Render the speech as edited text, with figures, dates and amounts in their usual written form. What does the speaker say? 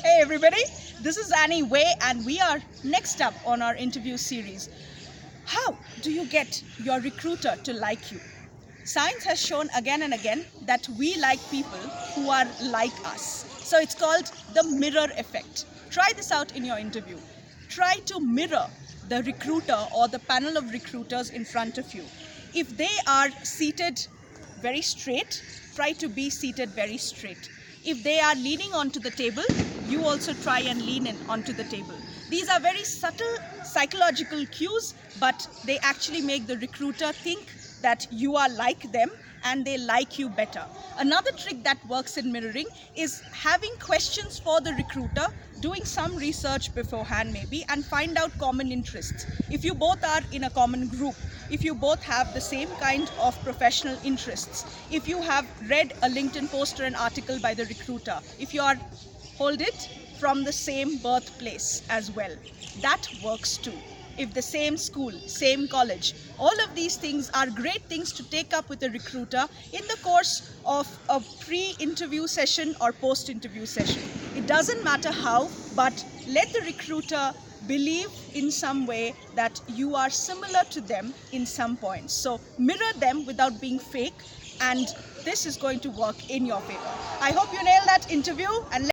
Hey everybody, this is Annieway and we are next up on our interview series. How do you get your recruiter to like you? Science has shown again and again that we like people who are like us. So it's called the mirror effect. Try this out in your interview. Try to mirror the recruiter or the panel of recruiters in front of you. If they are seated very straight, try to be seated very straight. If they are leaning onto the table, you also try and lean in onto the table. These are very subtle psychological cues, but they actually make the recruiter think that you are like them and they like you better. Another trick that works in mirroring is having questions for the recruiter, doing some research beforehand maybe, and find out common interests. If you both are in a common group, if you both have the same kind of professional interests, if you have read a LinkedIn post or an article by the recruiter, if you are hold it from the same birthplace as well, that works too. If the same school, same college, all of these things are great things to take up with a recruiter in the course of a pre-interview session or post-interview session. It doesn't matter how, but let the recruiter believe in some way that you are similar to them in some points. So mirror them without being fake, and this is going to work in your favor. I hope you nail that interview and